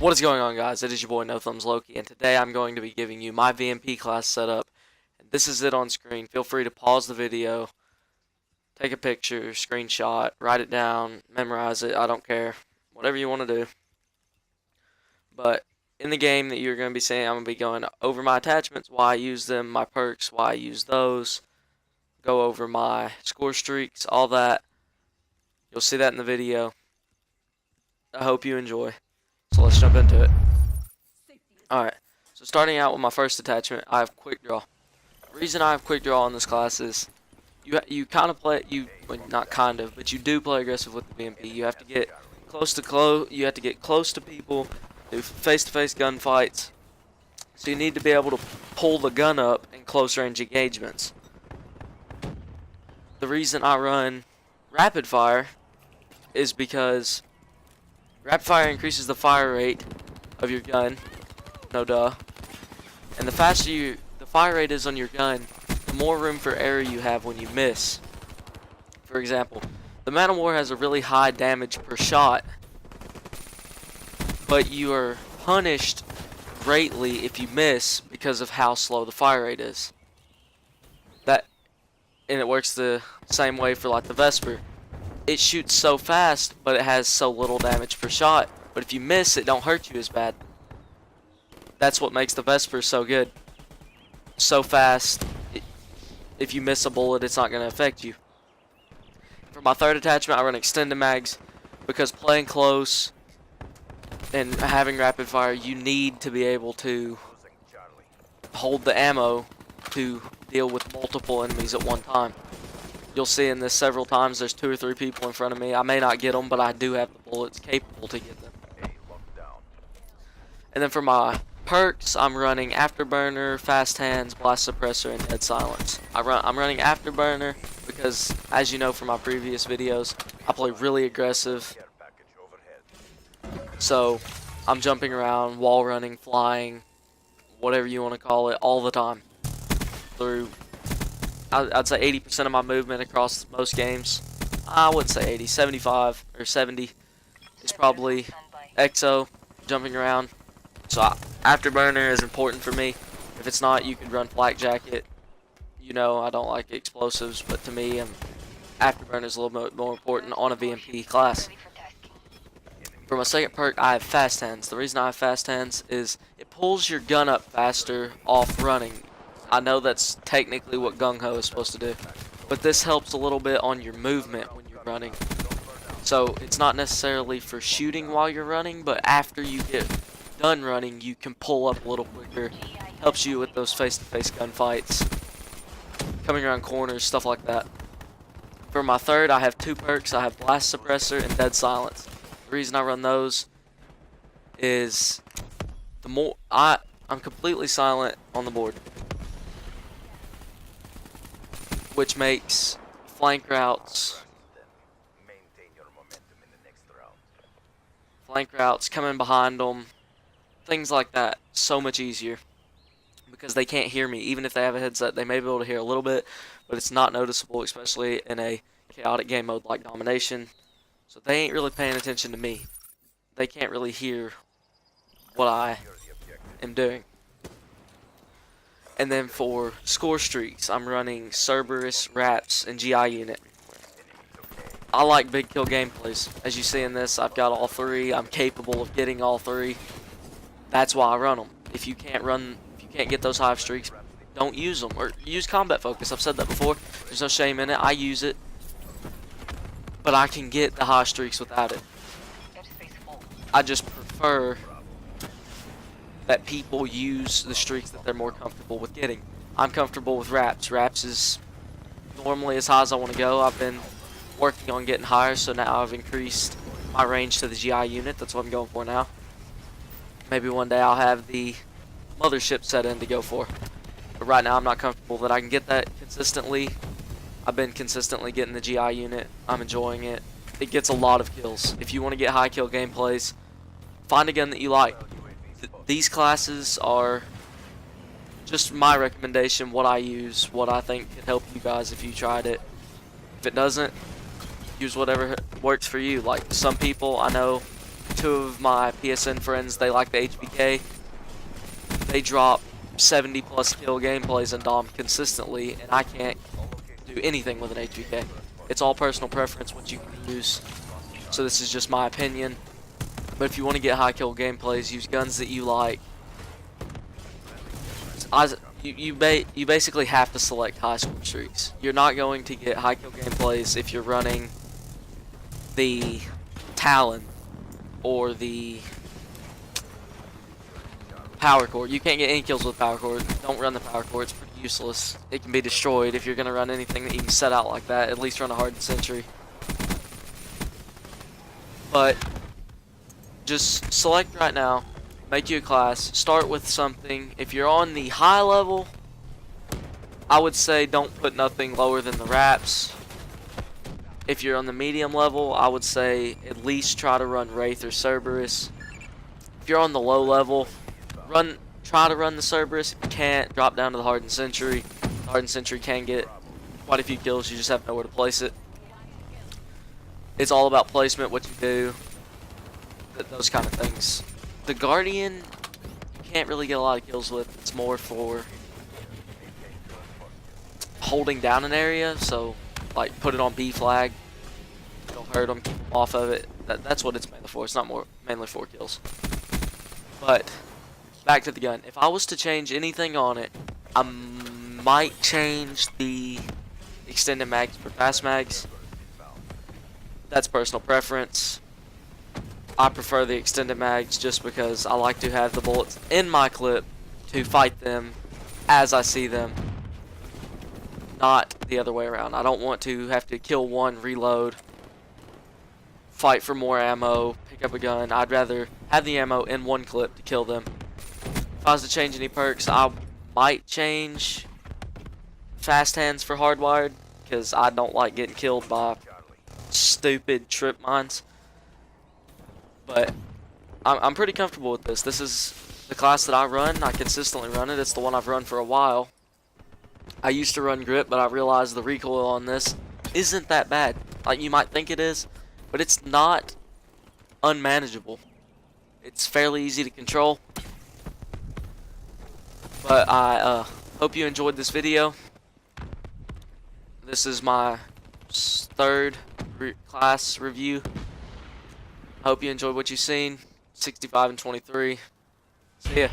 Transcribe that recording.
What is going on, guys? It is your boy No Thumbs Loki, and today I'm going to be giving you my VMP class setup. And this is it on screen. Feel free to pause the video, take a picture, screenshot, write it down, memorize it. I don't care. Whatever you want to do. But in the game that you're going to be seeing, I'm going to be going over my attachments, why I use them, my perks, why I use those, go over my score streaks, all that. You'll see that in the video. I hope you enjoy. So let's jump into it. Alright, so starting out with my first attachment, I have quick draw. The reason I have quick draw in this class is you kind of play, well, not kind of, but you do play aggressive with the VMP. You have to get close to people, do face-to-face gunfights. So you need to be able to pull the gun up in close range engagements. The reason I run rapid fire is because rapid fire increases the fire rate of your gun, no duh. And the faster the fire rate is on your gun, the more room for error you have when you miss. For example, the Man of War has a really high damage per shot, but you are punished greatly if you miss because of how slow the fire rate is. And it works the same way for like the Vesper. It shoots so fast, but it has so little damage per shot. But if you miss, it don't hurt you as bad. That's what makes the Vesper so good. So fast, if you miss a bullet, it's not going to affect you. For my third attachment, I run extended mags because playing close and having rapid fire, you need to be able to hold the ammo to deal with multiple enemies at one time. You'll see in this several times there's 2 or 3 people in front of me. I may not get them, but I do have the bullets capable to get them. And then for my perks, I'm running Afterburner, Fast Hands, Blast Suppressor, and Dead Silence. I'm running Afterburner because, as you know from my previous videos, I play really aggressive. So I'm jumping around, wall running, flying, whatever you want to call it, all the time. Through, I'd say 80% of my movement across most games. I wouldn't say 80, 75 or 70 is probably EXO, jumping around. So Afterburner is important for me. If it's not, you could run Flak Jacket. You know, I don't like explosives, but to me, Afterburner is a little bit more important on a VMP class. For my second perk, I have Fast Hands. The reason I have Fast Hands is it pulls your gun up faster off running. I know that's technically what Gung Ho is supposed to do, but this helps a little bit on your movement when you're running. So it's not necessarily for shooting while you're running, but after you get done running, you can pull up a little quicker. Helps you with those face-to-face gunfights, coming around corners, stuff like that. For my third, I have 2 perks. I have Blast Suppressor and Dead Silence. The reason I run those is I'm completely silent on the board, which makes flank routes, coming behind them, things like that, so much easier because they can't hear me. Even if they have a headset, they may be able to hear a little bit, but it's not noticeable, especially in a chaotic game mode like Domination. So they ain't really paying attention to me. They can't really hear what I am doing. And then for score streaks, I'm running Cerberus, Raps, and GI unit. I like big kill gameplays. As you see in this, I've got all 3. I'm capable of getting all 3. That's why I run them. If you can't get those hive streaks, don't use them. Or use combat focus. I've said that before. There's no shame in it. I use it. But I can get the high streaks without it. I just prefer that people use the streaks that they're more comfortable with getting. I'm comfortable with Raps. Raps is normally as high as I want to go. I've been working on getting higher, so now I've increased my range to the GI unit. That's what I'm going for now. Maybe one day I'll have the mothership set in to go for. But right now I'm not comfortable that I can get that consistently. I've been consistently getting the GI unit. I'm enjoying it. It gets a lot of kills. If you want to get high kill gameplays, find a gun that you like. These classes are just my recommendation, what I use, what I think could help you guys if you tried it. If it doesn't, use whatever works for you. Like some people I know two of my PSN friends, they like the HBK. They drop 70 plus kill gameplays in Dom consistently, and I can't do anything with an HBK. It's all personal preference what you can use. So this is just my opinion. But if you want to get high kill gameplays, use guns that you like. You basically have to select high score streaks. You're not going to get high kill gameplays if you're running the Talon or the Power Core. You can't get any kills with Power Core. Don't run the Power Core. It's pretty useless. It can be destroyed if you're going to run anything that you can set out like that. At least run a Hardened Sentry. But just select right now. Make you a class. Start with something. If you're on the high level, I would say don't put nothing lower than the Wraps. If you're on the medium level, I would say at least try to run Wraith or Cerberus. If you're on the low level, try to run the Cerberus. If you can't, drop down to the Hardened Sentry. The Hardened Sentry can get quite a few kills. You just have nowhere to place it. It's all about placement, what you do, those kind of things. The Guardian, you can't really get a lot of kills with. It's more for holding down an area. So, like, put it on B flag. Don't hurt them, keep them off of it. That's what it's mainly for. It's not mainly for kills. But back to the gun. If I was to change anything on it, I might change the extended mags for fast mags. That's personal preference. I prefer the extended mags just because I like to have the bullets in my clip to fight them as I see them, not the other way around. I don't want to have to kill one, reload, fight for more ammo, pick up a gun. I'd rather have the ammo in one clip to kill them. If I was to change any perks, I might change fast hands for hardwired because I don't like getting killed by stupid trip mines. But I'm pretty comfortable with this. This is the class that I run. I consistently run it. It's the one I've run for a while. I used to run grip, but I realized the recoil on this isn't that bad. Like you might think it is, but it's not unmanageable. It's fairly easy to control. But I hope you enjoyed this video. This is my third class review. Hope you enjoyed what you've seen. 65 and 23. See ya.